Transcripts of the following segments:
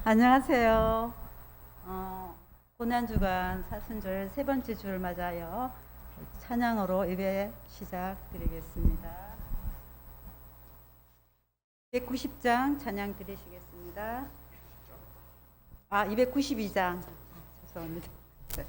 안녕하세요. 고난주간 사순절 세 번째 주를 맞아요. 찬양으로 예배 시작드리겠습니다. 290장 찬양 드리시겠습니다. 292장. 죄송합니다. 네.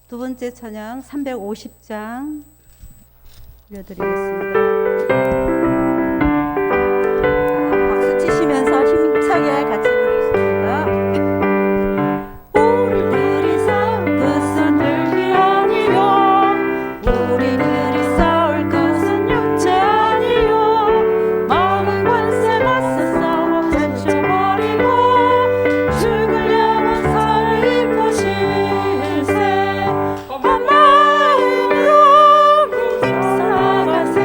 두 번째 찬양 350장 올려드리겠습니다. 박수 치시면서 힘차게 같이 부르겠습니다. 우리들이 싸울 것은 흙이 아니요 우리들이 싸울 것은 육체 아니요 마음은 권세 맞서 싸워 제쳐버리고 죽을 영혼 살리고 실세 한 마음으로 살아가세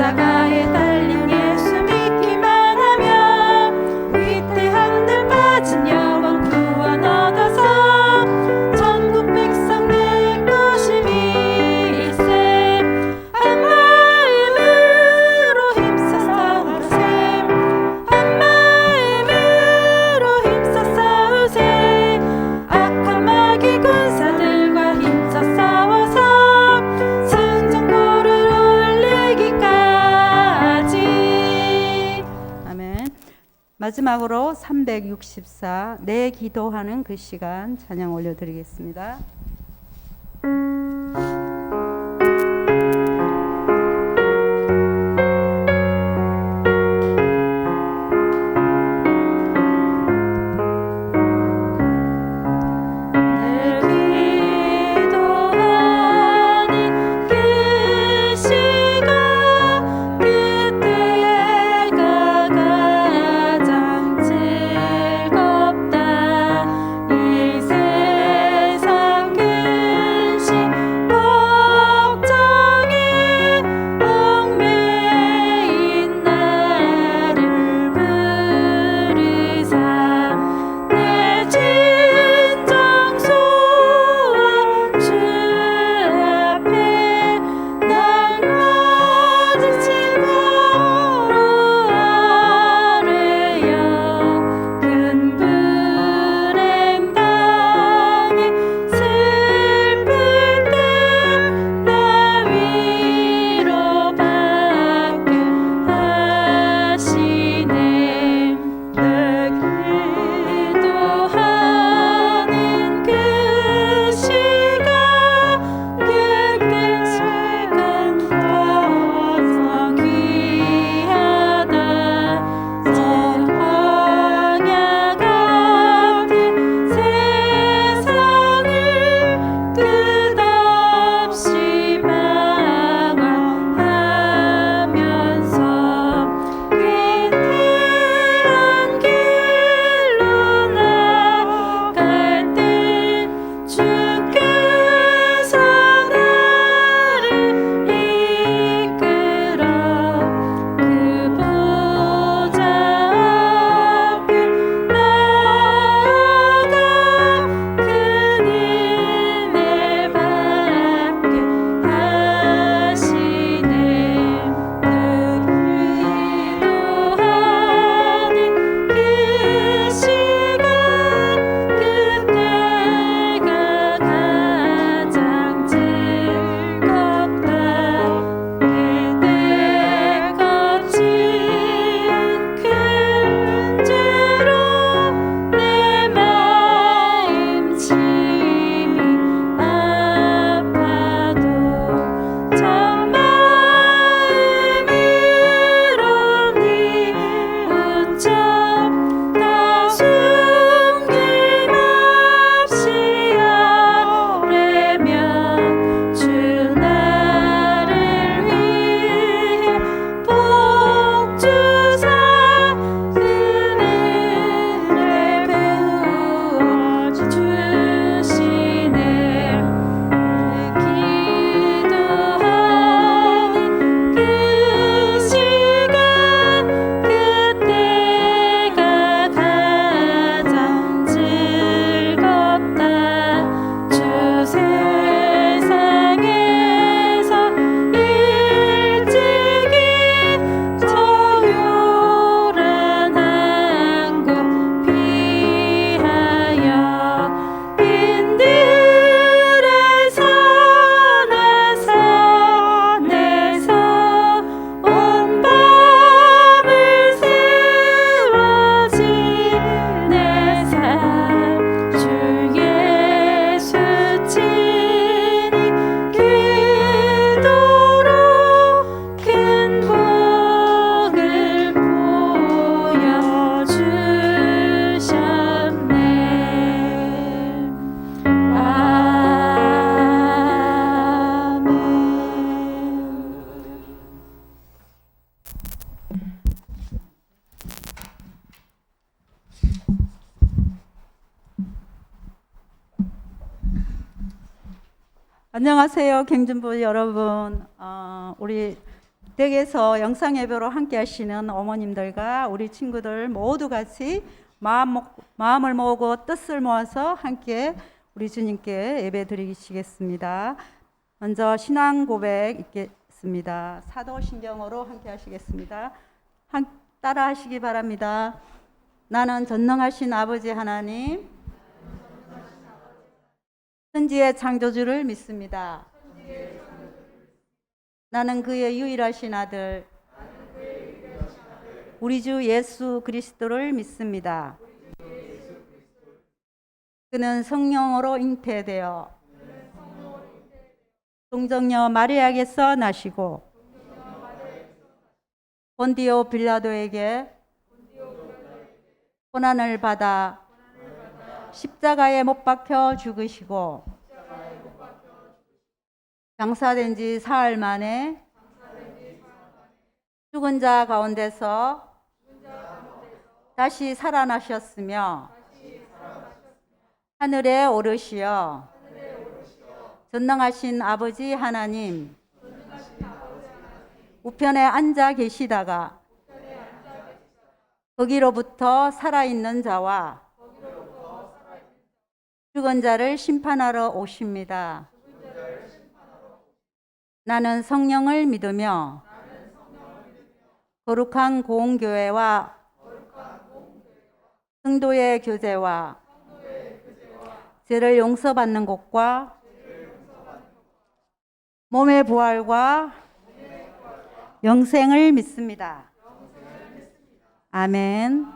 십자가에 달린 예수 믿기만 하면 위태함들 빠진 영원 구원 얻어서 천국 백성 될 것임일세. 한 마음으로 힘써 싸우세. 한 마음으로 힘써 싸우세. 악한 마귀 군사들과 힘써 싸워서 승전고를 올리기까지. 아멘. 마지막으로 364 내 기도하는 그 시간 찬양 올려드리겠습니다. 안녕하세요, 경준부 여러분. 우리 댁에서 영상 예배로 함께 하시는 어머님들과 우리 친구들 모두 같이 마음을 모으고 뜻을 모아서 함께 우리 주님께 예배 드리시겠습니다. 먼저 신앙 고백 있겠습니다. 사도신경으로 함께 하시겠습니다. 따라 하시기 바랍니다. 나는 전능하신 아버지 하나님, 천지의 창조주를 믿습니다. 나는 그의 유일하신 아들, 우리 주 예수 그리스도를 믿습니다. 그는 성령으로 잉태되어 동정녀 마리아에게서 나시고 본디오 빌라도에게 고난을 받아 십자가에 못 박혀 죽으시고 장사된 지 사흘 만에 죽은 자 가운데서 다시 살아나셨으며 하늘에 오르시어 전능하신 아버지 하나님 우편에 앉아 계시다가 거기로부터 살아있는 자와 죽은 자를 심판하러 오십니다. 나는 성령을 믿으며 거룩한 공교회와 성도의 교제와 죄를 용서받는 것과 몸의 부활과 영생을 믿습니다. 아멘.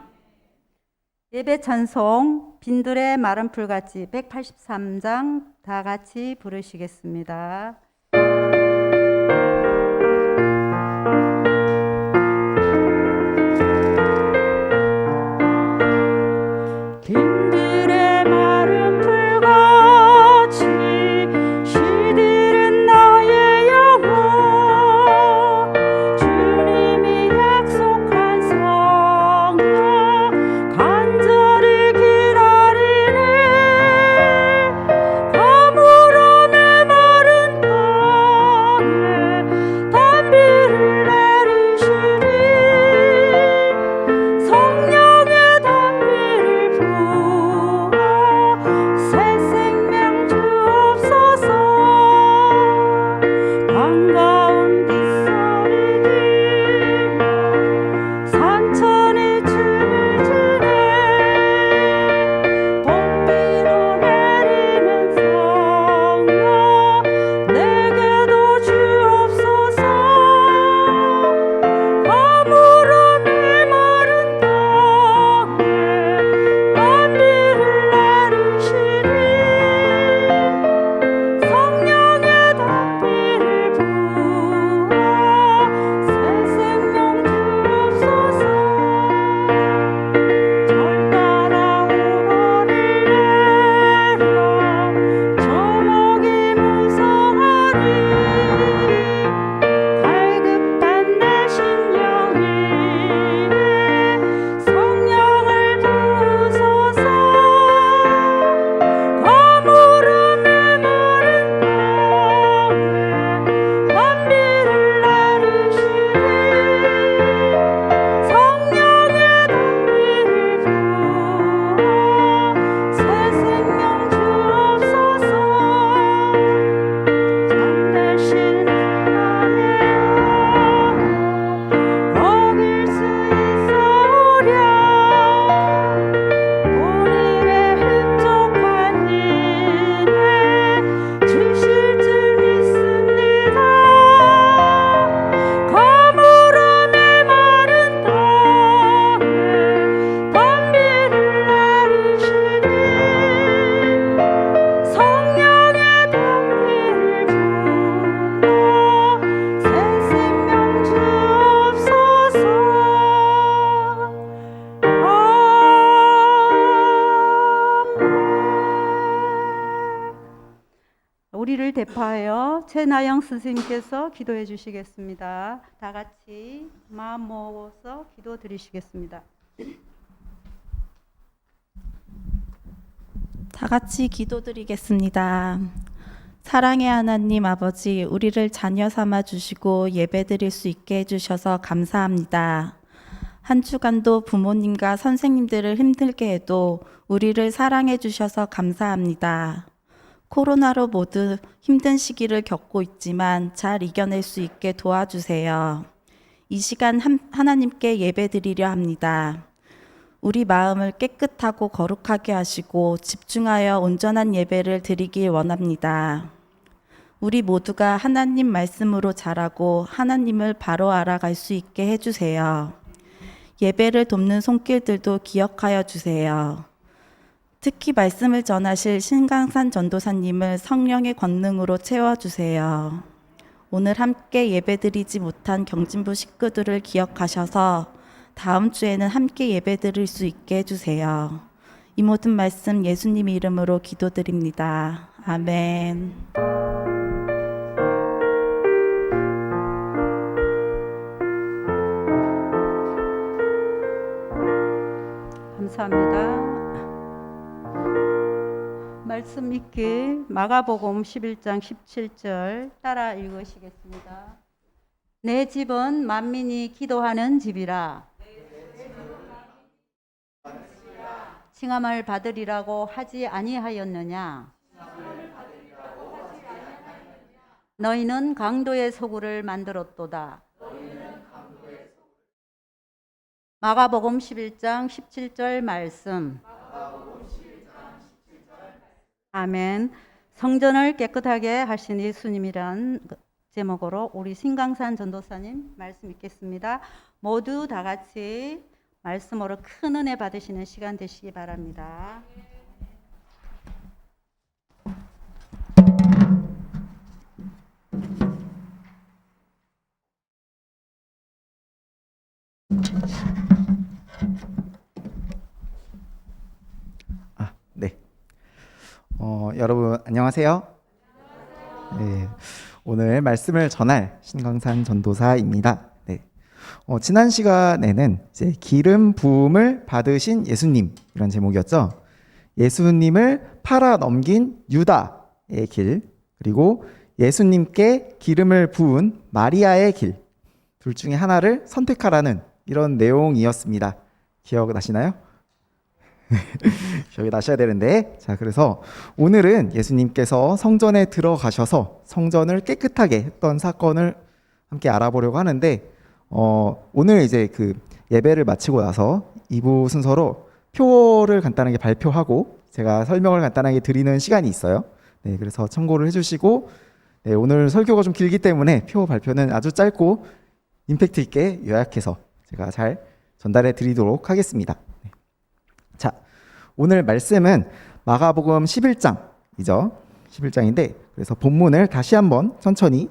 예배 찬송 빈들의 마른 풀같이 183장 다 같이 부르시겠습니다. 빈들의 마른 풀같이 시들은 나의 영혼 주님이 약속한 성령 간절히 기다리네 가물어 내 마른 땅에 단비를 내리시리 성령의 단비를 부어 새 생명 주옵소서 반가운 빗소리 들려 산천이 춤을 추네 봄비로 내리는 성령 내게도 주옵소서 가물어 내 마른 땅에 단비를 내리시리 성령의 단비를 부어 새 생명 주옵소서 절 따라 우러를 내려 조목이 무성하리 갈급한 내 심령 위에 성령을 부으소서 가물어 내 마른 땅에 단비를 내리시리 성령의 단비를 부어 새 생명 주옵소서 잠드신 나의 영혼 어길 수 있사오랴 오늘의 흡족한 일에 주실 줄 믿습니다 가물어 내 마른 땅에 단비를 내리시리 성령의 단비를 부어 새 생명 주옵소서 우리를 대표하여 최나영 스님께서 기도해 주시겠습니다. 다 같이 마음 모아서 기도 드리시겠습니다. 다 같이 기도드리겠습니다. 사랑의 하나님 아버지, 우리를 자녀 삼아 주시고 예배드릴 수 있게 해주셔서 감사합니다. 한 주간도 부모님과 선생님들을 힘들게 해도 우리를 사랑해 주셔서 감사합니다. 코로나로 모두 힘든 시기를 겪고 있지만 잘 이겨낼 수 있게 도와주세요. 이 시간 하나님께 예배드리려 합니다. 우리 마음을 깨끗하고 거룩하게 하시고 집중하여 온전한 예배를 드리길 원합니다. 우리 모두가 하나님 말씀으로 자라고 하나님을 바로 알아갈 수 있게 해주세요. 예배를 돕는 손길들도 기억하여 주세요. 특히 말씀을 전하실 신강산 전도사님을 성령의 권능으로 채워주세요. 오늘 함께 예배드리지 못한 경진부 식구들을 기억하셔서 다음 주에는 함께 예배드릴 수 있게 해주세요. 이 모든 말씀 예수님 이름으로 기도드립니다. 아멘. 감사합니다. 말씀 읽기 마가복음 11장 17절 따라 읽으시겠습니다. 내 집은 만민이 기도하는 집이라 칭함을 받으리라고 하지 아니하였느냐. 너희는 강도의 소굴을 만들었도다. 마가복음 11장 17절 말씀. 아멘. 성전을 깨끗하게 하신 예수님이란 제목으로 우리 신강산 전도사님 말씀 읽겠습니다. 모두 다 같이 말씀으로 큰 은혜 받으시는 시간 되시기 바랍니다. 네. 여러분 안녕하세요. 네. 오늘 말씀을 전할 신강산 전도사입니다. 네. 지난 시간에는 이제 기름 부음을 받으신 예수님 이런 제목이었죠. 예수님을 팔아 넘긴 유다의 길, 그리고 예수님께 기름을 부은 마리아의 길, 둘 중에 하나를 선택하라는 이런 내용이었습니다. 기억나시나요? 기억이 나셔야 되는데, 자, 그래서 오늘은 예수님께서 성전에 들어가셔서 성전을 깨끗하게 했던 사건을 함께 알아보려고 하는데, 오늘 이제 그 예배를 마치고 나서 2부 순서로 표를 간단하게 발표하고 제가 설명을 간단하게 드리는 시간이 있어요. 네, 그래서 참고를 해주시고, 네, 오늘 설교가 좀 길기 때문에 표 발표는 아주 짧고 임팩트 있게 요약해서 제가 잘 전달해 드리도록 하겠습니다. 네. 자, 오늘 말씀은 마가복음 11장이죠. 11장인데, 그래서 본문을 다시 한번 천천히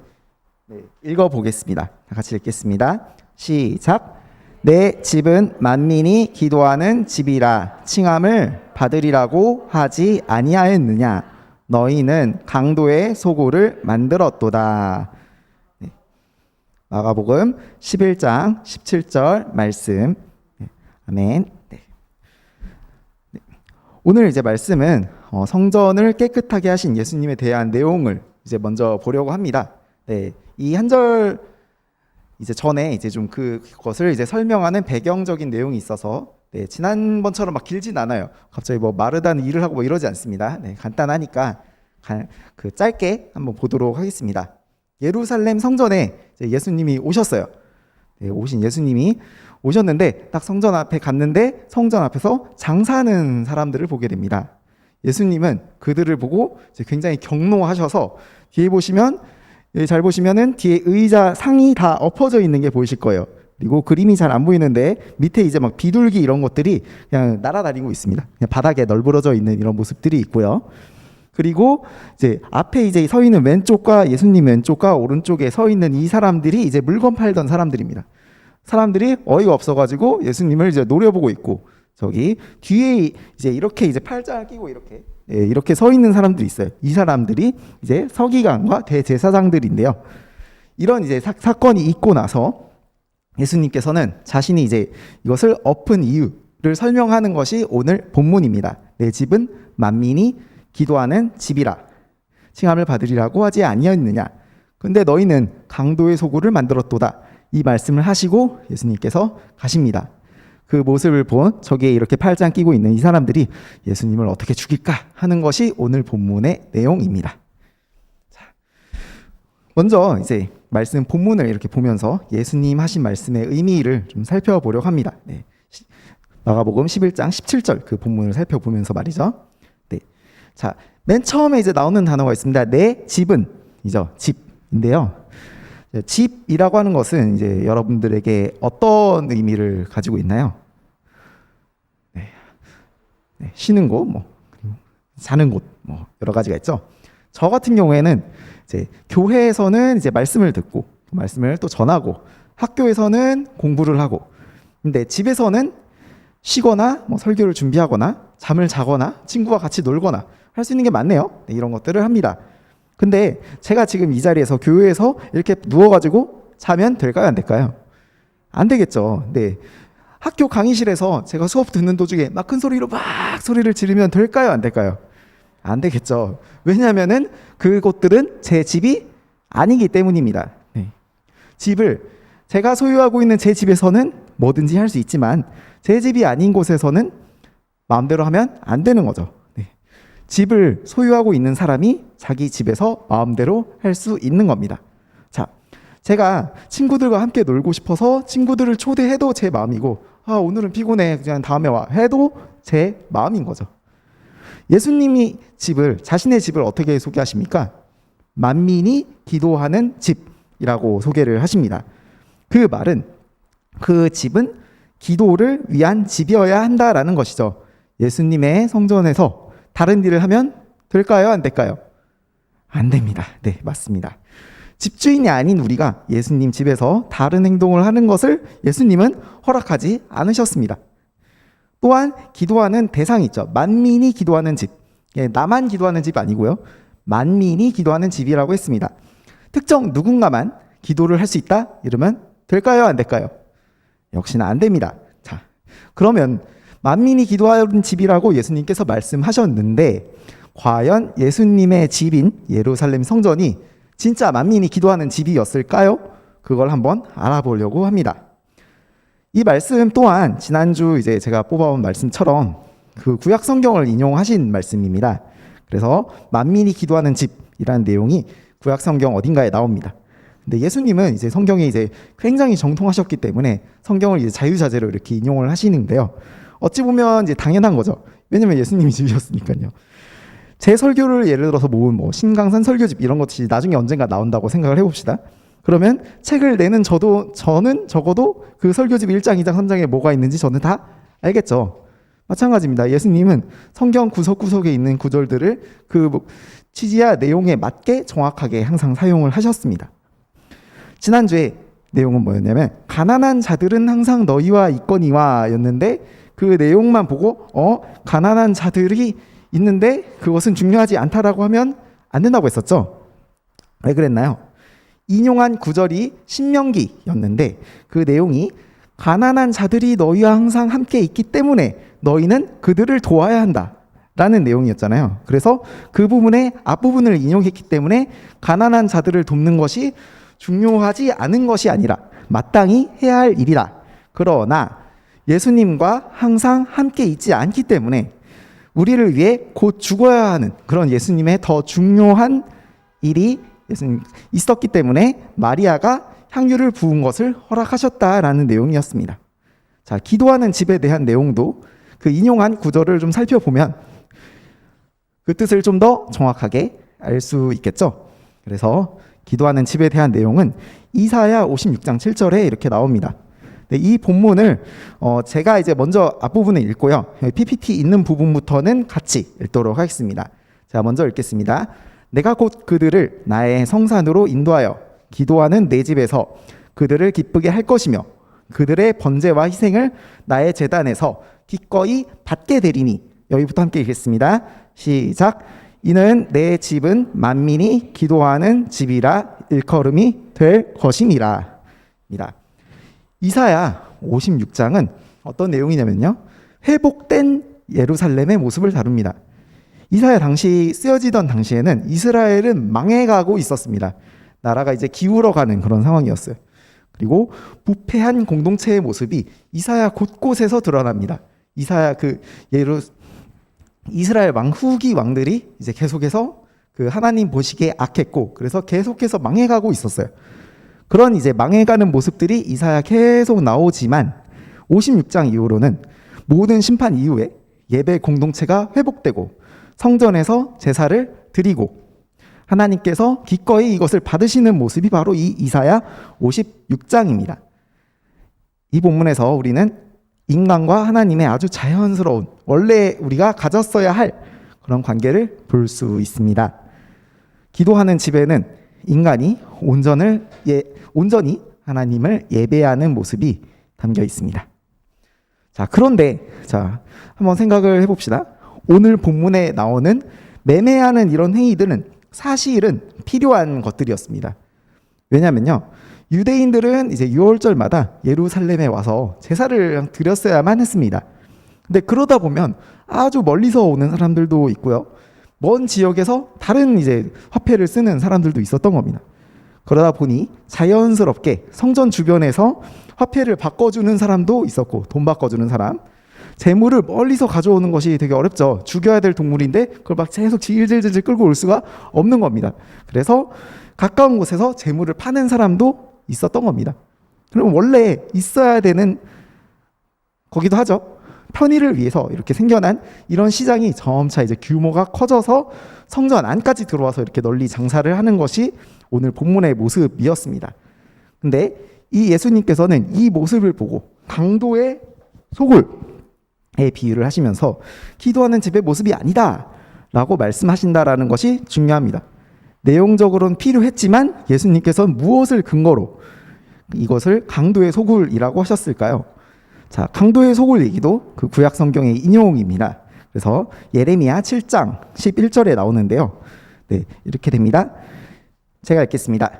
읽어보겠습니다. 같이 읽겠습니다. 시작. 내 집은 만민이 기도하는 집이라 칭함을 받으리라고 하지 아니하였느냐. 너희는 강도의 소굴을 만들었도다. 네. 마가복음 11장 17절 말씀. 네. 아멘. 네. 네. 오늘 이제 말씀은 성전을 깨끗하게 하신 예수님에 대한 내용을 이제 먼저 보려고 합니다. 네. 이 한 절 이제 전에 이제 좀 그것을 이제 설명하는 배경적인 내용이 있어서, 네, 지난번처럼 막 길진 않아요. 갑자기 뭐 마르다는 일을 하고 뭐 이러지 않습니다. 네, 간단하니까 그 짧게 한번 보도록 하겠습니다. 예루살렘 성전에 이제 예수님이 오셨어요. 네, 오신 예수님이 오셨는데 딱 성전 앞에 갔는데 성전 앞에서 장사하는 사람들을 보게 됩니다. 예수님은 그들을 보고 이제 굉장히 경노하셔서 뒤에 보시면, 잘 보시면은 뒤에 의자 상이 다 엎어져 있는 게 보이실 거예요. 그리고 그림이 잘 안 보이는데 밑에 이제 막 비둘기 이런 것들이 그냥 날아다니고 있습니다. 그냥 바닥에 널브러져 있는 이런 모습들이 있고요. 그리고 이제 앞에 이제 서 있는 왼쪽과 예수님 왼쪽과 오른쪽에 서 있는 이 사람들이 이제 물건 팔던 사람들입니다. 사람들이 어이가 없어가지고 예수님을 이제 노려보고 있고, 저기 뒤에 이제 이렇게 이제 팔짱을 끼고 이렇게 서 있는 사람들이 있어요. 이 사람들이 이제 서기관과 대제사장들인데요. 이런 이제 사건이 있고 나서 예수님께서는 자신이 이제 이것을 엎은 이유를 설명하는 것이 오늘 본문입니다. 내 집은 만민이 기도하는 집이라. 칭함을 받으리라고 하지 아니었느냐. 근데 너희는 강도의 소굴을 만들었도다. 이 말씀을 하시고 예수님께서 가십니다. 그 모습을 본 저기에 이렇게 팔짱 끼고 있는 이 사람들이 예수님을 어떻게 죽일까 하는 것이 오늘 본문의 내용입니다. 자, 먼저 이제 말씀 본문을 이렇게 보면서 예수님 하신 말씀의 의미를 좀 살펴보려고 합니다. 네. 마가복음 11장 17절 그 본문을 살펴보면서 말이죠. 네. 자, 맨 처음에 이제 나오는 단어가 있습니다. 내 집은 이죠. 집인데요. 집이라고 하는 것은 이제 여러분들에게 어떤 의미를 가지고 있나요? 네, 쉬는 곳, 뭐 자는 곳, 뭐 여러 가지가 있죠. 저 같은 경우에는 이제 교회에서는 이제 말씀을 듣고 그 말씀을 또 전하고, 학교에서는 공부를 하고, 근데 집에서는 쉬거나 뭐 설교를 준비하거나 잠을 자거나 친구와 같이 놀거나 할 수 있는 게 많네요. 네, 이런 것들을 합니다. 근데 제가 지금 이 자리에서 교회에서 이렇게 누워가지고 자면 될까요? 안 될까요? 안 되겠죠. 네. 학교 강의실에서 제가 수업 듣는 도중에 막 큰 소리로 막 소리를 지르면 될까요? 안 될까요? 안 되겠죠. 왜냐하면은 그곳들은 제 집이 아니기 때문입니다. 네. 집을 제가 소유하고 있는 제 집에서는 뭐든지 할 수 있지만 제 집이 아닌 곳에서는 마음대로 하면 안 되는 거죠. 네. 집을 소유하고 있는 사람이 자기 집에서 마음대로 할 수 있는 겁니다. 자, 제가 친구들과 함께 놀고 싶어서 친구들을 초대해도 제 마음이고, 오늘은 피곤해 그냥 다음에 와 해도 제 마음인 거죠. 예수님이 자신의 집을 어떻게 소개하십니까? 만민이 기도하는 집이라고 소개를 하십니다. 그 말은 그 집은 기도를 위한 집이어야 한다라는 것이죠. 예수님의 성전에서 다른 일을 하면 될까요? 안 될까요? 안 됩니다. 네, 맞습니다. 집주인이 아닌 우리가 예수님 집에서 다른 행동을 하는 것을 예수님은 허락하지 않으셨습니다. 또한 기도하는 대상이 있죠. 만민이 기도하는 집. 나만 기도하는 집 아니고요. 만민이 기도하는 집이라고 했습니다. 특정 누군가만 기도를 할 수 있다? 이러면 될까요? 안 될까요? 역시나 안 됩니다. 자, 그러면 만민이 기도하는 집이라고 예수님께서 말씀하셨는데, 과연 예수님의 집인 예루살렘 성전이 진짜 만민이 기도하는 집이었을까요? 그걸 한번 알아보려고 합니다. 이 말씀 또한 지난주 이제 제가 뽑아온 말씀처럼 그 구약 성경을 인용하신 말씀입니다. 그래서 만민이 기도하는 집이라는 내용이 구약 성경 어딘가에 나옵니다. 근데 예수님은 이제 성경에 이제 굉장히 정통하셨기 때문에 성경을 이제 자유자재로 이렇게 인용을 하시는데요. 어찌 보면 이제 당연한 거죠. 왜냐면 예수님이 집이었으니까요. 제 설교를 예를 들어서 모은 뭐 신강산 설교집 이런 것이 나중에 언젠가 나온다고 생각을 해봅시다. 그러면 책을 내는 저는 적어도 그 설교집 1장, 2장, 3장에 뭐가 있는지 저는 다 알겠죠. 마찬가지입니다. 예수님은 성경 구석구석에 있는 구절들을 그 취지야 내용에 맞게 정확하게 항상 사용을 하셨습니다. 지난주에 내용은 뭐였냐면 가난한 자들은 항상 너희와 있거니와 였는데, 그 내용만 보고 가난한 자들이 있는데 그것은 중요하지 않다라고 하면 안 된다고 했었죠. 왜 그랬나요? 인용한 구절이 신명기였는데 그 내용이 가난한 자들이 너희와 항상 함께 있기 때문에 너희는 그들을 도와야 한다 라는 내용이었잖아요. 그래서 그 부분의 앞부분을 인용했기 때문에 가난한 자들을 돕는 것이 중요하지 않은 것이 아니라 마땅히 해야 할 일이다. 그러나 예수님과 항상 함께 있지 않기 때문에 우리를 위해 곧 죽어야 하는 그런 예수님의 더 중요한 일이 예수님 있었기 때문에 마리아가 향유를 부은 것을 허락하셨다라는 내용이었습니다. 자, 기도하는 집에 대한 내용도 그 인용한 구절을 좀 살펴보면 그 뜻을 좀 더 정확하게 알 수 있겠죠. 그래서 기도하는 집에 대한 내용은 이사야 56장 7절에 이렇게 나옵니다. 네, 이 본문을 제가 이제 먼저 앞부분을 읽고요. PPT 있는 부분부터는 같이 읽도록 하겠습니다. 자, 먼저 읽겠습니다. 내가 곧 그들을 나의 성산으로 인도하여 기도하는 내 집에서 그들을 기쁘게 할 것이며 그들의 번제와 희생을 나의 제단에서 기꺼이 받게 되리니. 여기부터 함께 읽겠습니다. 시작. 이는 내 집은 만민이 기도하는 집이라 일컬음이 될 것임이라. 이사야 56장은 어떤 내용이냐면요, 회복된 예루살렘의 모습을 다룹니다. 이사야 당시 쓰여지던 당시에는 이스라엘은 망해가고 있었습니다. 나라가 이제 기울어가는 그런 상황이었어요. 그리고 부패한 공동체의 모습이 이사야 곳곳에서 드러납니다. 이스라엘 왕 후기 왕들이 이제 계속해서 그 하나님 보시기에 악했고, 그래서 계속해서 망해가고 있었어요. 그런 이제 망해가는 모습들이 이사야 계속 나오지만 56장 이후로는 모든 심판 이후에 예배 공동체가 회복되고 성전에서 제사를 드리고 하나님께서 기꺼이 이것을 받으시는 모습이 바로 이 이사야 56장입니다. 이 본문에서 우리는 인간과 하나님의 아주 자연스러운, 원래 우리가 가졌어야 할 그런 관계를 볼 수 있습니다. 기도하는 집에는 인간이 온전히 하나님을 예배하는 모습이 담겨 있습니다. 자, 그런데 한번 생각을 해봅시다. 오늘 본문에 나오는 매매하는 이런 행위들은 사실은 필요한 것들이었습니다. 왜냐면요, 유대인들은 이제 유월절마다 예루살렘에 와서 제사를 드렸어야만 했습니다. 근데 그러다 보면 아주 멀리서 오는 사람들도 있고요, 먼 지역에서 다른 이제 화폐를 쓰는 사람들도 있었던 겁니다. 그러다 보니 자연스럽게 성전 주변에서 화폐를 바꿔주는 사람도 있었고, 돈 바꿔주는 사람, 재물을 멀리서 가져오는 것이 되게 어렵죠. 죽여야 될 동물인데 그걸 막 계속 질질질질 끌고 올 수가 없는 겁니다. 그래서 가까운 곳에서 재물을 파는 사람도 있었던 겁니다. 그럼 원래 있어야 되는 거기도 하죠. 편의를 위해서 이렇게 생겨난 이런 시장이 점차 이제 규모가 커져서 성전 안까지 들어와서 이렇게 널리 장사를 하는 것이 오늘 본문의 모습이었습니다. 근데 이 예수님께서는 이 모습을 보고 강도의 소굴에 비유를 하시면서 기도하는 집의 모습이 아니다 라고 말씀하신다라는 것이 중요합니다. 내용적으로는 필요했지만 예수님께서는 무엇을 근거로 이것을 강도의 소굴이라고 하셨을까요? 자, 강도의 소굴 얘기도 그 구약 성경의 인용입니다. 그래서 예레미야 7장 11절에 나오는데요. 네, 이렇게 됩니다. 제가 읽겠습니다.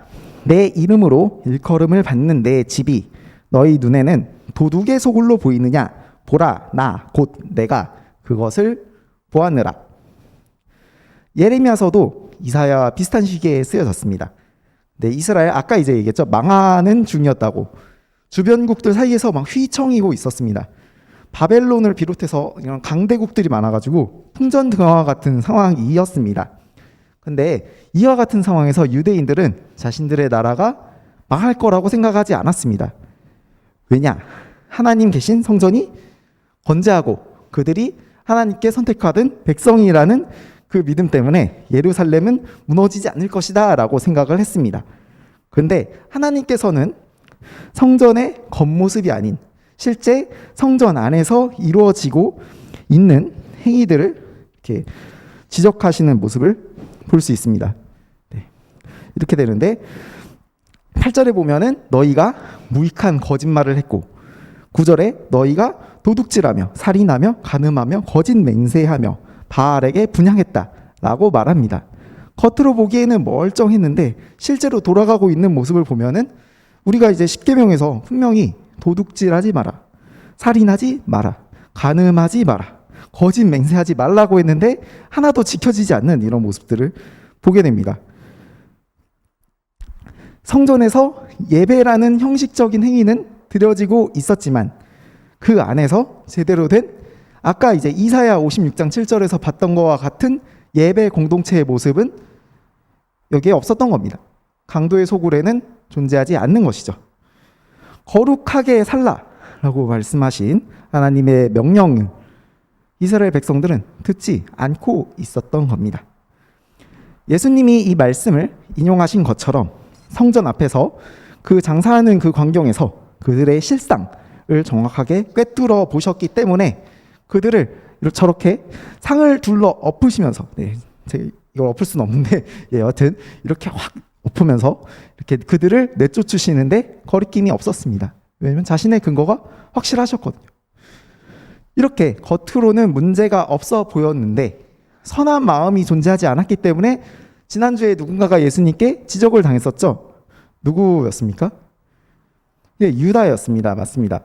내 이름으로 일컬음을 받는 내 집이 너희 눈에는 도둑의 소굴로 보이느냐? 보라, 나 곧 내가 그것을 보았느라. 예레미야서도 이사야와 비슷한 시기에 쓰여졌습니다. 네, 이스라엘 아까 이제 얘기했죠. 망하는 중이었다고. 주변국들 사이에서 막 휘청이고 있었습니다. 바벨론을 비롯해서 이런 강대국들이 많아가지고 풍전등화와 같은 상황이었습니다. 근데 이와 같은 상황에서 유대인들은 자신들의 나라가 망할 거라고 생각하지 않았습니다. 왜냐? 하나님 계신 성전이 건재하고 그들이 하나님께 선택받은 백성이라는 그 믿음 때문에 예루살렘은 무너지지 않을 것이다 라고 생각을 했습니다. 그런데 하나님께서는 성전의 겉모습이 아닌 실제 성전 안에서 이루어지고 있는 행위들을 이렇게 지적하시는 모습을 볼 수 있습니다. 네. 이렇게 되는데 8절에 보면은 너희가 무익한 거짓말을 했고 9절에 너희가 도둑질하며 살인하며 간음하며 거짓 맹세하며 바알에게 분향했다 라고 말합니다. 겉으로 보기에는 멀쩡했는데 실제로 돌아가고 있는 모습을 보면은 우리가 이제 십계명에서 분명히 도둑질하지 마라, 살인하지 마라, 간음하지 마라, 거짓 맹세하지 말라고 했는데 하나도 지켜지지 않는 이런 모습들을 보게 됩니다. 성전에서 예배라는 형식적인 행위는 드려지고 있었지만 그 안에서 제대로 된 아까 이제 이사야 56장 7절에서 봤던 것과 같은 예배 공동체의 모습은 여기에 없었던 겁니다. 강도의 소굴에는 존재하지 않는 것이죠. 거룩하게 살라라고 말씀하신 하나님의 명령을 이스라엘 백성들은 듣지 않고 있었던 겁니다. 예수님이 이 말씀을 인용하신 것처럼 성전 앞에서 그 장사하는 그 광경에서 그들의 실상을 정확하게 꿰뚫어 보셨기 때문에 그들을 저렇게 상을 둘러 엎으시면서, 네, 제가 이걸 엎을 수는 없는데, 예, 여튼 이렇게 확 엎으면서 이렇게 그들을 내쫓으시는데 거리낌이 없었습니다. 왜냐하면 자신의 근거가 확실하셨거든요. 이렇게 겉으로는 문제가 없어 보였는데 선한 마음이 존재하지 않았기 때문에 지난주에 누군가가 예수님께 지적을 당했었죠. 누구였습니까? 예, 유다였습니다. 맞습니다.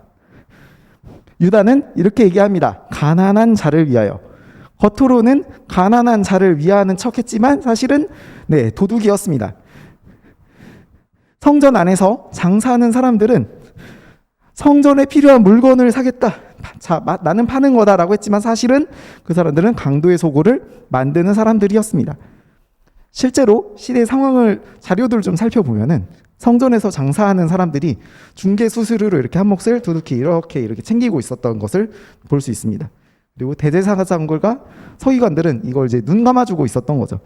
유다는 이렇게 얘기합니다. 가난한 자를 위하여 겉으로는 가난한 자를 위하는 척했지만 사실은 도둑이었습니다. 성전 안에서 장사하는 사람들은 성전에 필요한 물건을 사겠다. 자, 나는 파는 거다라고 했지만 사실은 그 사람들은 강도의 소굴을 만드는 사람들이었습니다. 실제로 시대 상황을 자료들을 좀 살펴보면은 성전에서 장사하는 사람들이 중개 수수료로 이렇게 한 몫을 두둑히 이렇게 챙기고 있었던 것을 볼 수 있습니다. 그리고 대제사장들과 서기관들은 이걸 이제 눈 감아주고 있었던 거죠.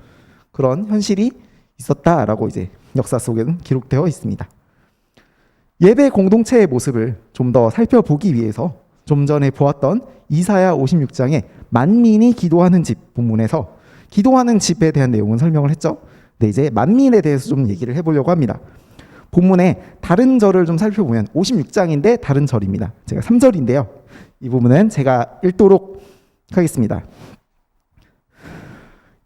그런 현실이 있었다라고 이제 역사 속에는 기록되어 있습니다. 예배 공동체의 모습을 좀 더 살펴보기 위해서 좀 전에 보았던 이사야 56장의 만민이 기도하는 집 본문에서 기도하는 집에 대한 내용은 설명을 했죠. 네, 이제 만민에 대해서 좀 얘기를 해보려고 합니다. 본문에 다른 절을 좀 살펴보면 56장인데 다른 절입니다. 제가 3절인데요. 이 부분은 제가 읽도록 하겠습니다.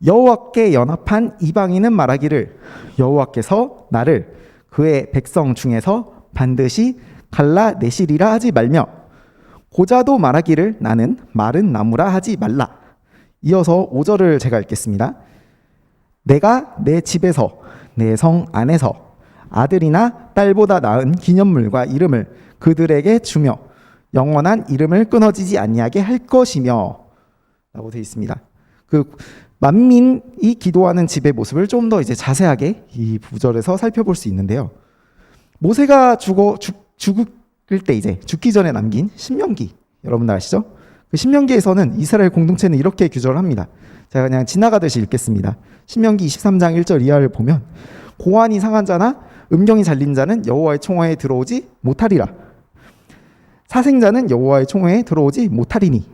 여호와께 연합한 이방인은 말하기를 여호와께서 나를 그의 백성 중에서 반드시 갈라내시리라 하지 말며 고자도 말하기를 나는 마른 나무라 하지 말라. 이어서 5절을 제가 읽겠습니다. 내가 내 집에서 내 성 안에서 아들이나 딸보다 나은 기념물과 이름을 그들에게 주며 영원한 이름을 끊어지지 아니하게 할 것이며 라고 되어 있습니다. 그 만민이 기도하는 집의 모습을 좀 더 이제 자세하게 이 구절에서 살펴볼 수 있는데요. 모세가 죽을 때 이제 죽기 전에 남긴 신명기 여러분들 아시죠? 그 신명기에서는 이스라엘 공동체는 이렇게 규정을 합니다. 제가 그냥 지나가듯이 읽겠습니다. 신명기 23장 1절 이하를 보면 고환이 상한 자나 음경이 잘린 자는 여호와의 총회에 들어오지 못하리라. 사생자는 여호와의 총회에 들어오지 못하리니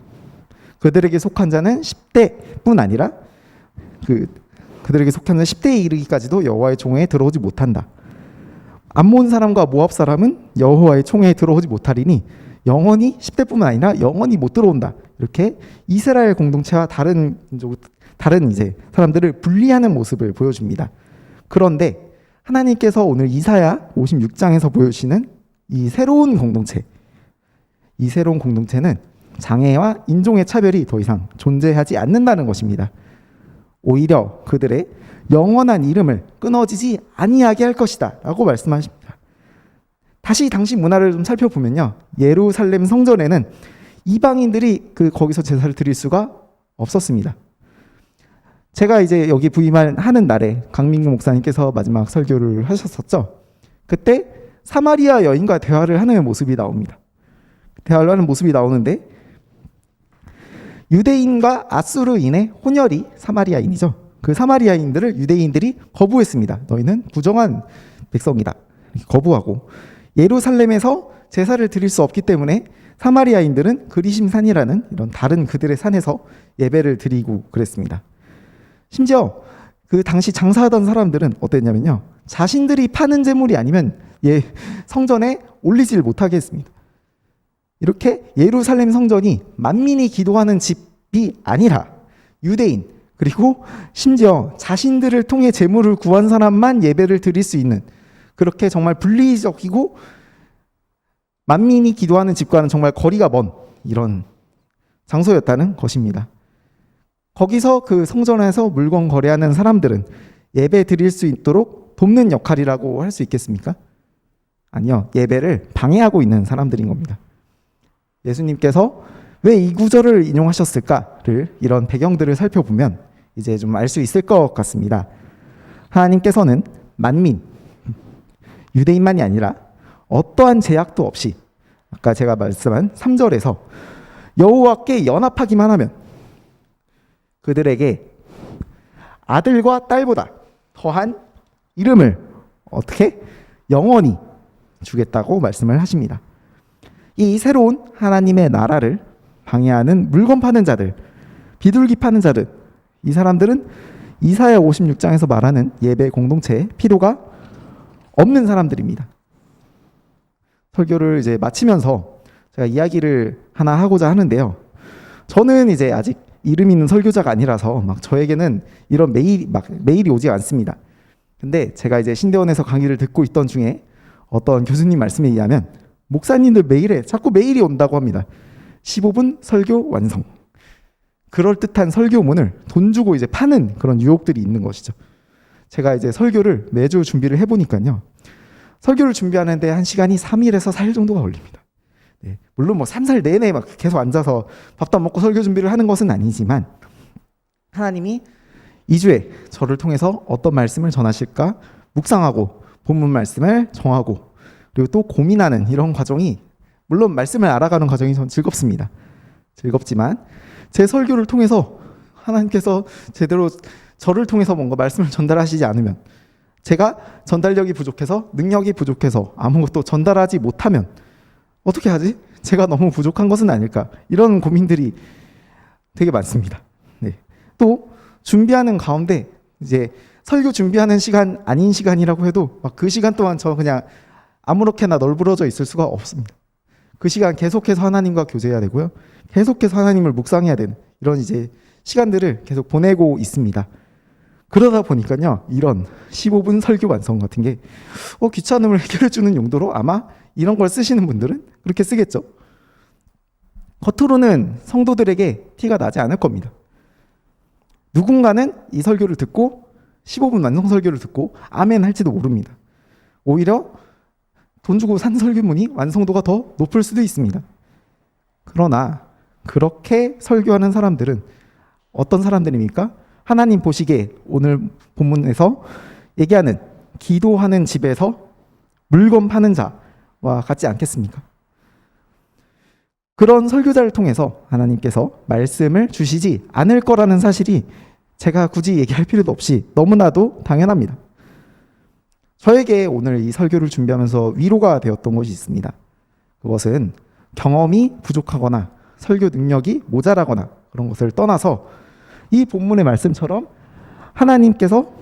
그들에게 속한 자는 10대뿐 아니라 그들에게 속한 자는 10대에 이르기까지도 여호와의 총회에 들어오지 못한다. 암몬 사람과 모압 사람은 여호와의 총회에 들어오지 못하리니 영원히 10대뿐만 아니라 영원히 못 들어온다. 이렇게 이스라엘 공동체와 다른 이제 사람들을 분리하는 모습을 보여줍니다. 그런데 하나님께서 오늘 이사야 56장에서 보여주시는 이 새로운 공동체, 이 새로운 공동체는 장애와 인종의 차별이 더 이상 존재하지 않는다는 것입니다. 오히려 그들의 영원한 이름을 끊어지지 아니하게 할 것이다 라고 말씀하십니다. 다시 당시 문화를 좀 살펴보면요, 예루살렘 성전에는 이방인들이 거기서 제사를 드릴 수가 없었습니다. 제가 이제 여기 부임하는 날에 강민규 목사님께서 마지막 설교를 하셨었죠. 그때 사마리아 여인과 대화를 하는 모습이 나옵니다. 대화를 하는 모습이 나오는데 유대인과 아수르인의 혼혈이 사마리아인이죠. 그 사마리아인들을 유대인들이 거부했습니다. 너희는 부정한 백성이다. 거부하고 예루살렘에서 제사를 드릴 수 없기 때문에 사마리아인들은 그리심산이라는 이런 다른 그들의 산에서 예배를 드리고 그랬습니다. 심지어 그 당시 장사하던 사람들은 어땠냐면요, 자신들이 파는 재물이 아니면 성전에 올리질 못하게 했습니다. 이렇게 예루살렘 성전이 만민이 기도하는 집이 아니라 유대인 그리고 심지어 자신들을 통해 재물을 구한 사람만 예배를 드릴 수 있는, 그렇게 정말 분리적이고 만민이 기도하는 집과는 정말 거리가 먼 이런 장소였다는 것입니다. 거기서 그 성전에서 물건 거래하는 사람들은 예배 드릴 수 있도록 돕는 역할이라고 할 수 있겠습니까? 아니요, 예배를 방해하고 있는 사람들인 겁니다. 예수님께서 왜 이 구절을 인용하셨을까를, 이런 배경들을 살펴보면 이제 좀 알 수 있을 것 같습니다. 하나님께서는 만민, 유대인만이 아니라 어떠한 제약도 없이 아까 제가 말씀한 3절에서 여호와께 연합하기만 하면 그들에게 아들과 딸보다 더한 이름을 어떻게 영원히 주겠다고 말씀을 하십니다. 이 새로운 하나님의 나라를 방해하는 물건 파는 자들, 비둘기 파는 자들, 이 사람들은 이사야 56장에서 말하는 예배 공동체에 필요가 없는 사람들입니다. 설교를 이제 마치면서 제가 이야기를 하나 하고자 하는데요. 저는 이제 아직 이름 있는 설교자가 아니라서 막 저에게는 이런 메일이 오지 않습니다. 근데 제가 이제 신대원에서 강의를 듣고 있던 중에 어떤 교수님 말씀에 의하면 목사님들 메일에 자꾸 메일이 온다고 합니다. 15분 설교 완성. 그럴듯한 설교문을 돈 주고 이제 파는 그런 유혹들이 있는 것이죠. 제가 이제 설교를 매주 준비를 해보니까요. 설교를 준비하는데 한 시간이 3일에서 4일 정도가 걸립니다. 네, 물론 뭐 3살 내내 막 계속 앉아서 밥도 안 먹고 설교 준비를 하는 것은 아니지만 하나님이 2주에 저를 통해서 어떤 말씀을 전하실까 묵상하고 본문 말씀을 정하고 그리고 또 고민하는 이런 과정이 물론 말씀을 알아가는 과정이 전 즐겁습니다. 즐겁지만 제 설교를 통해서 하나님께서 제대로 저를 통해서 뭔가 말씀을 전달하시지 않으면 제가 전달력이 부족해서 능력이 부족해서 아무것도 전달하지 못하면 어떻게 하지? 제가 너무 부족한 것은 아닐까? 이런 고민들이 되게 많습니다. 네. 또 준비하는 가운데 이제 설교 준비하는 시간 아닌 시간이라고 해도 막 그 시간 동안 저 그냥 아무렇게나 널브러져 있을 수가 없습니다. 그 시간 계속해서 하나님과 교제해야 되고요. 계속해서 하나님을 묵상해야 되는 이런 이제 시간들을 계속 보내고 있습니다. 그러다 보니까요. 이런 15분 설교 완성 같은 게 귀찮음을 해결해 주는 용도로 아마 이런 걸 쓰시는 분들은 그렇게 쓰겠죠. 겉으로는 성도들에게 티가 나지 않을 겁니다. 누군가는 이 설교를 듣고 15분 완성 설교를 듣고 아멘 할지도 모릅니다. 오히려 돈 주고 산 설교문이 완성도가 더 높을 수도 있습니다. 그러나 그렇게 설교하는 사람들은 어떤 사람들입니까? 하나님 보시기에 오늘 본문에서 얘기하는 기도하는 집에서 물건 파는 자와 같지 않겠습니까? 그런 설교자를 통해서 하나님께서 말씀을 주시지 않을 거라는 사실이 제가 굳이 얘기할 필요도 없이 너무나도 당연합니다. 저에게 오늘 이 설교를 준비하면서 위로가 되었던 것이 있습니다. 그것은 경험이 부족하거나 설교 능력이 모자라거나 그런 것을 떠나서 이 본문의 말씀처럼 하나님께서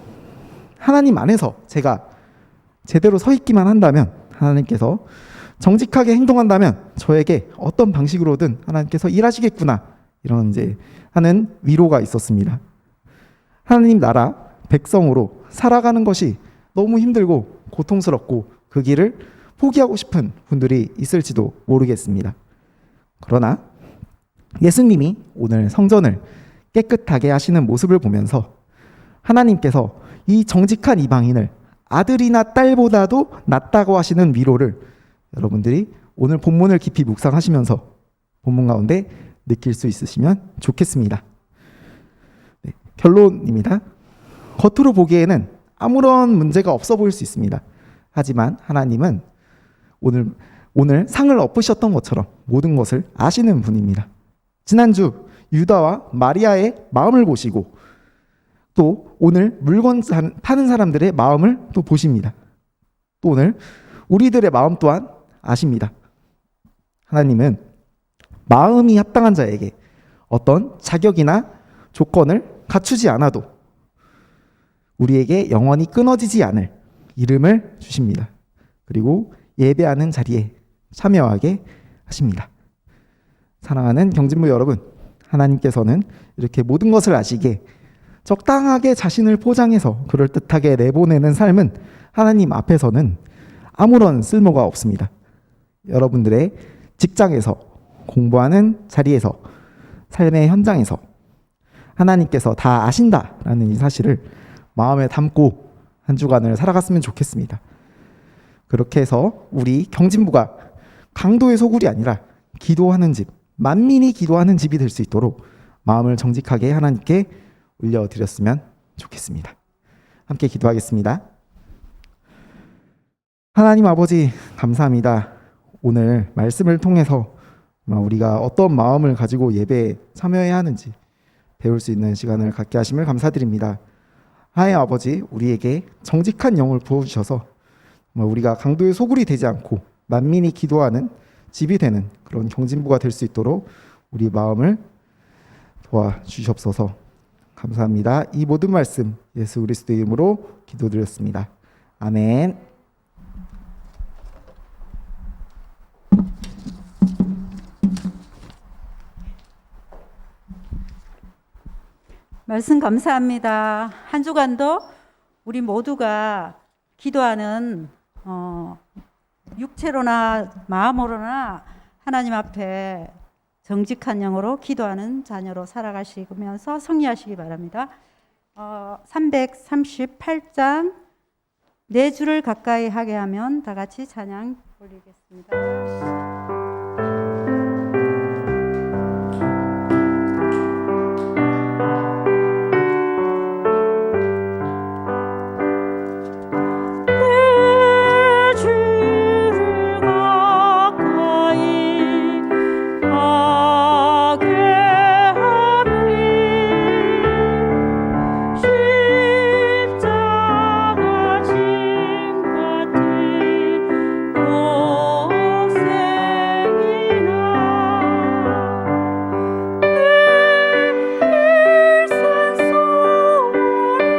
하나님 안에서 제가 제대로 서 있기만 한다면 하나님께서 정직하게 행동한다면 저에게 어떤 방식으로든 하나님께서 일하시겠구나 이런 이제 하는 위로가 있었습니다. 하나님 나라 백성으로 살아가는 것이 너무 힘들고 고통스럽고 그 길을 포기하고 싶은 분들이 있을지도 모르겠습니다. 그러나 예수님이 오늘 성전을 깨끗하게 하시는 모습을 보면서 하나님께서 이 정직한 이방인을 아들이나 딸보다도 낫다고 하시는 위로를 여러분들이 오늘 본문을 깊이 묵상하시면서 본문 가운데 느낄 수 있으시면 좋겠습니다. 네, 결론입니다. 겉으로 보기에는 아무런 문제가 없어 보일 수 있습니다. 하지만 하나님은 오늘 상을 엎으셨던 것처럼 모든 것을 아시는 분입니다. 지난주 유다와 마리아의 마음을 보시고 또 오늘 물건 파는 사람들의 마음을 또 보십니다. 또 오늘 우리들의 마음 또한 아십니다. 하나님은 마음이 합당한 자에게 어떤 자격이나 조건을 갖추지 않아도 우리에게 영원히 끊어지지 않을 이름을 주십니다. 그리고 예배하는 자리에 참여하게 하십니다. 사랑하는 경진부 여러분, 하나님께서는 이렇게 모든 것을 아시기에 적당하게 자신을 포장해서 그럴듯하게 내보내는 삶은 하나님 앞에서는 아무런 쓸모가 없습니다. 여러분들의 직장에서, 공부하는 자리에서, 삶의 현장에서 하나님께서 다 아신다라는 이 사실을 마음에 담고 한 주간을 살아갔으면 좋겠습니다. 그렇게 해서 우리 경진부가 강도의 소굴이 아니라 기도하는 집, 만민이 기도하는 집이 될 수 있도록 마음을 정직하게 하나님께 올려드렸으면 좋겠습니다. 함께 기도하겠습니다. 하나님 아버지 감사합니다. 오늘 말씀을 통해서 우리가 어떤 마음을 가지고 예배에 참여해야 하는지 배울 수 있는 시간을 갖게 하심을 감사드립니다. 하나님 아버지 우리에게 정직한 영을 부어주셔서 우리가 강도의 소굴이 되지 않고 만민이 기도하는 집이 되는 그런 경진부가 될 수 있도록 우리 마음을 도와주시옵소서. 감사합니다. 이 모든 말씀 예수 그리스도의 이름으로 기도드렸습니다. 아멘. 말씀 감사합니다. 한 주간도 우리 모두가 기도하는 육체로나 마음으로나 하나님 앞에 정직한 영으로 기도하는 자녀로 살아가시면서 승리하시기 바랍니다. 338장 내 주를 가까이 하게 하면 다 같이 찬양 올리겠습니다. 내 주를 가까이 하게 하니 십자가 진 같은 고생이나 내 일생 소원이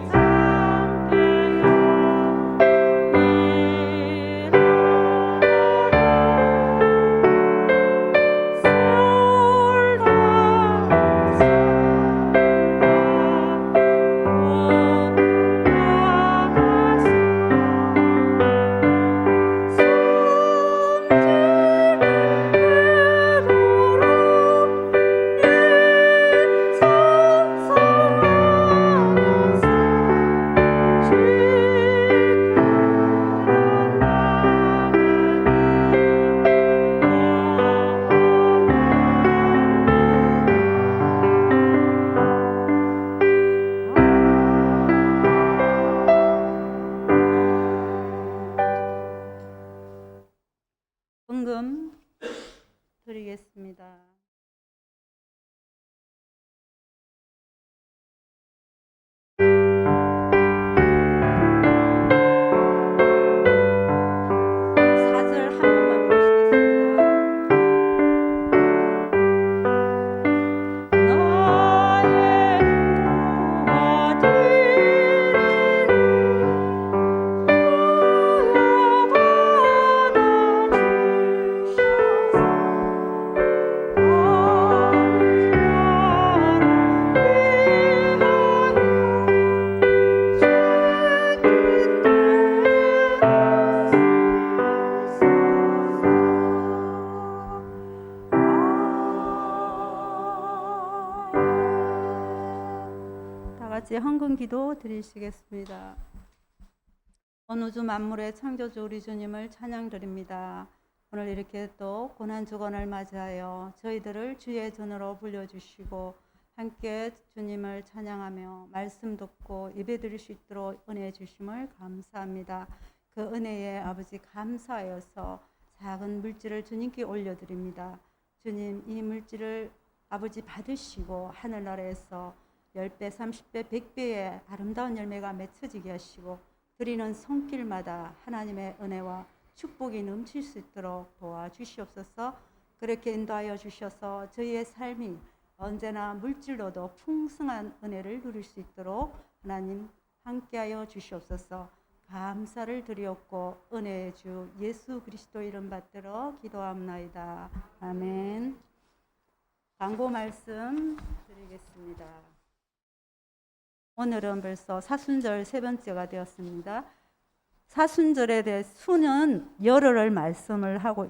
찬송하면서 주께 헌금 드리겠습니다. 사절 한 번만 보시겠습니다. 나의 다 같이 헌금 기도 드리시겠습니다. 온 우주 만물의 창조주 우리 주님을 찬양드립니다. 오늘 이렇게 또 고난주간을 맞이하여 저희들을 주의 전으로 불려주시고 함께 주님을 찬양하며 말씀 듣고 예배드릴 수 있도록 은혜 주심을 감사합니다. 그 은혜에 아버지 감사하여서 작은 물질을 주님께 올려드립니다. 주님, 이 물질을 아버지 받으시고 하늘나라에서 10배, 30배, 100배의 아름다운 열매가 맺혀지게 하시고 드리는 손길마다 하나님의 은혜와 축복이 넘칠 수 있도록 도와주시옵소서. 그렇게 인도하여 주셔서 저희의 삶이 언제나 물질로도 풍성한 은혜를 누릴 수 있도록 하나님 함께하여 주시옵소서. 감사를 드리옵고 은혜의 주 예수 그리스도 이름 받들어 기도합나이다. 아멘. 광고 말씀 드리겠습니다. 오늘은 벌써 사순절 세 번째가 되었습니다. 사순절에 대해 수는 열흘을 말씀을 하고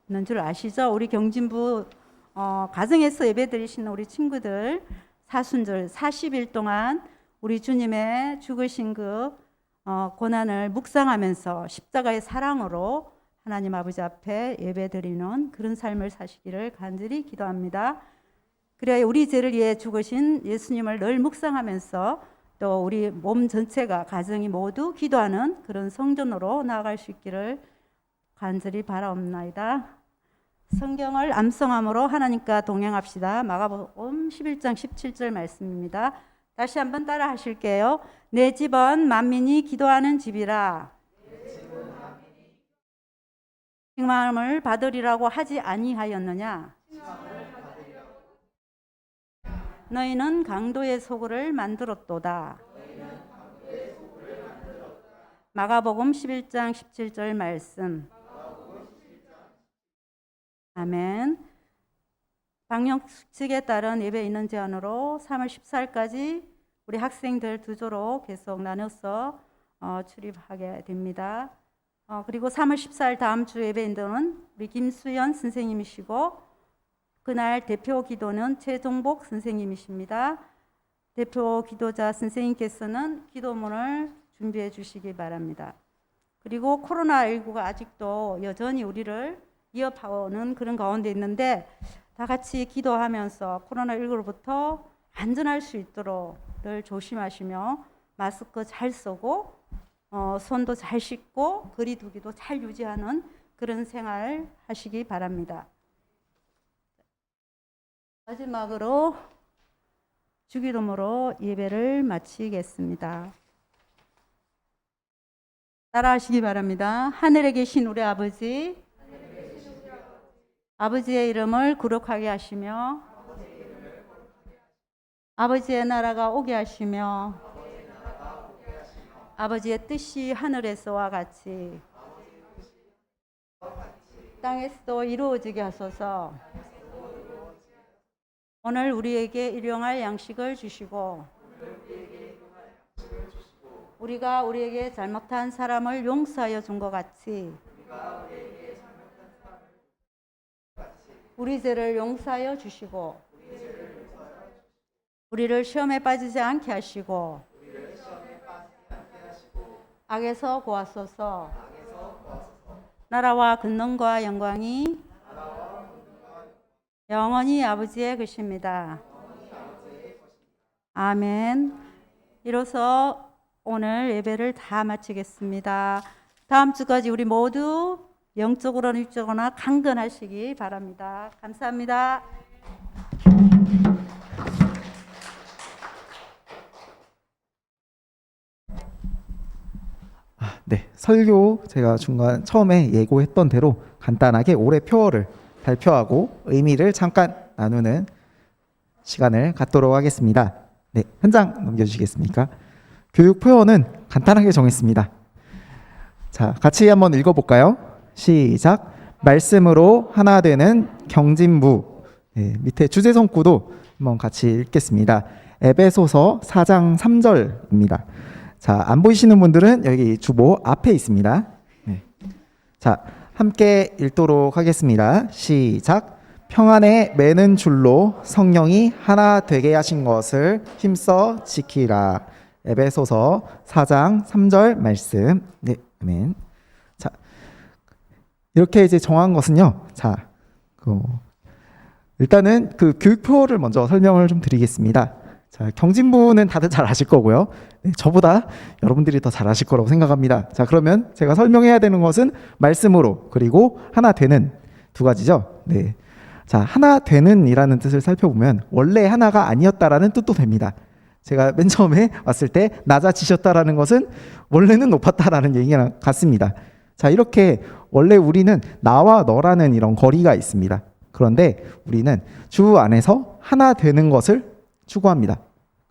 있는 줄 아시죠? 우리 경진부 가정에서 예배드리시는 우리 친구들 사순절 40일 동안 우리 주님의 죽으신 그 고난을 묵상하면서 십자가의 사랑으로 하나님 아버지 앞에 예배드리는 그런 삶을 사시기를 간절히 기도합니다. 그래야 우리 죄를 위해 죽으신 예수님을 늘 묵상하면서 또 우리 몸 전체가 가정이 모두 기도하는 그런 성전으로 나아갈 수 있기를 간절히 바라옵나이다. 성경을 암송함으로 하나님과 동행합시다. 마가복음 11장 17절 말씀입니다. 다시 한번 따라 하실게요. 내 집은 만민이 기도하는 집이라. 칭함을 받으리라고 하지 아니하였느냐? 너희는 강도의 소굴을 만들었도다. 마가복음 11장 17절 말씀. 아멘. 방역수칙에 따른 예배 인원 제한으로 3월 14일까지 우리 학생들 두 조로 계속 나눠서 출입하게 됩니다. 그리고 3월 14일 다음 주 예배 인도는 우리 김수연 선생님이시고 그날 대표 기도는 최종복 선생님이십니다. 대표 기도자 선생님께서는 기도문을 준비해 주시기 바랍니다. 그리고 코로나19가 아직도 여전히 우리를 이어파오는 그런 가운데 있는데 다 같이 기도하면서 코로나19로부터 안전할 수 있도록 늘 조심하시며 마스크 잘 쓰고 손도 잘 씻고 거리 두기도 잘 유지하는 그런 생활 하시기 바랍니다. 마지막으로 주기도문으로 예배를 마치겠습니다. 따라하시기 바랍니다. 하늘에 계신 우리 아버지, 아버지의 이름을 거룩하게 하시며 아버지의 나라가 오게 하시며 아버지의 뜻이 하늘에서와 같이 땅에서도 이루어지게 하소서. 오늘 우리에게 일용할 양식을 주시고 우리가 우리에게 잘못한 사람을 용서하여 준 것 같이 우리 죄를 용서하여 주시고 우리를 시험에 빠지지 않게 하시고 악에서 구하소서. 나라와 권능과 영광이 영원히 아버지의 것입니다. 아멘. 이로써 오늘 예배를 다 마치겠습니다. 다음 주까지 우리 모두 영적으로나 육적으로나 강건하시기 바랍니다. 감사합니다. 네, 설교 제가 중간 처음에 예고했던 대로 간단하게 올해 표어를 발표하고 의미를 잠깐 나누는 시간을 갖도록 하겠습니다. 네, 현장 넘겨주시겠습니까? 교육 표어는 간단하게 정했습니다. 자, 같이 한번 읽어볼까요? 시작. 말씀으로 하나 되는 경진부. 네, 밑에 주제 성구도 한번 같이 읽겠습니다. 에베소서 4장 3절입니다. 자, 안 보이시는 분들은 여기 주보 앞에 있습니다. 네. 자, 함께 읽도록 하겠습니다. 시작. 평안에 매는 줄로 성령이 하나 되게 하신 것을 힘써 지키라. 에베소서 4장 3절 말씀. 네, 아멘. 자, 이렇게 이제 정한 것은요. 자, 일단은 그 교육 표어를 먼저 설명을 좀 드리겠습니다. 자, 경진부는 다들 잘 아실 거고요. 네, 저보다 여러분들이 더 잘 아실 거라고 생각합니다. 자, 그러면 제가 설명해야 되는 것은 말씀으로 그리고 하나 되는 두 가지죠. 네. 자, 하나 되는 이라는 뜻을 살펴보면 원래 하나가 아니었다라는 뜻도 됩니다. 제가 맨 처음에 왔을 때 낮아지셨다라는 것은 원래는 높았다라는 얘기랑 같습니다. 자, 이렇게 원래 우리는 나와 너라는 이런 거리가 있습니다. 그런데 우리는 주 안에서 하나 되는 것을 추구합니다.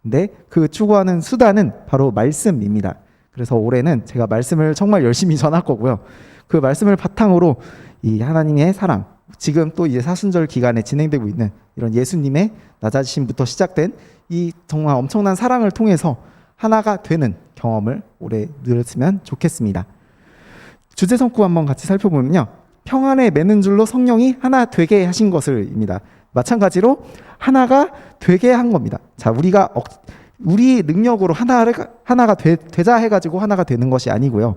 근데 그 추구하는 수단은 바로 말씀입니다. 그래서 올해는 제가 말씀을 정말 열심히 전할 거고요. 그 말씀을 바탕으로 이 하나님의 사랑, 지금 또 이제 사순절 기간에 진행되고 있는 이런 예수님의 낮아지심부터 시작된 이 정말 엄청난 사랑을 통해서 하나가 되는 경험을 올해 누렸으면 좋겠습니다. 주제 성구 한번 같이 살펴보면요. 평안에 매는 줄로 성령이 하나 되게 하신 것을입니다. 마찬가지로 하나가 되게 한 겁니다. 자, 우리가 우리 능력으로 하나가 되자 해가지고 하나가 되는 것이 아니고요.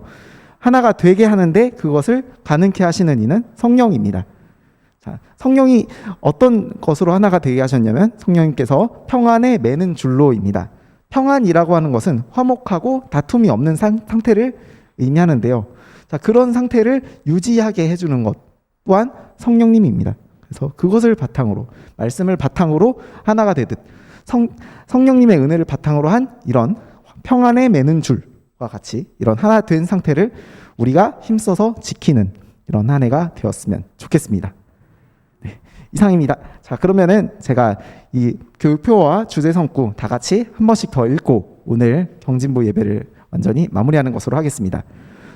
하나가 되게 하는데 그것을 가능케 하시는 이는 성령입니다. 자, 성령이 어떤 것으로 하나가 되게 하셨냐면 성령님께서 평안에 매는 줄로입니다. 평안이라고 하는 것은 화목하고 다툼이 없는 상태를 의미하는데요. 자, 그런 상태를 유지하게 해주는 것 또한 성령님입니다. 그래서 그것을 바탕으로, 말씀을 바탕으로 하나가 되듯 성령님의 은혜를 바탕으로 한 이런 평안에 매는 줄과 같이 이런 하나 된 상태를 우리가 힘써서 지키는 이런 한 해가 되었으면 좋겠습니다. 네, 이상입니다. 자, 그러면은 제가 이 교육표와 주제 성구 다 같이 한 번씩 더 읽고 오늘 경진부 예배를 완전히 마무리하는 것으로 하겠습니다.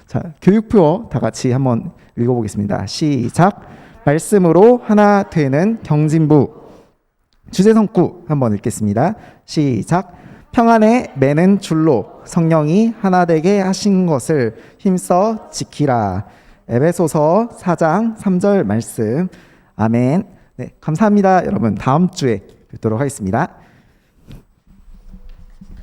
자, 교육표 다 같이 한번 읽어보겠습니다. 시작. 말씀으로 하나 되는 경진부. 주제 성구 한번 읽겠습니다. 시작. 평안에 매는 줄로 성령이 하나 되게 하신 것을 힘써 지키라. 에베소서 4장 3절 말씀. 아멘. 네, 감사합니다. 여러분 다음 주에 뵙도록 하겠습니다.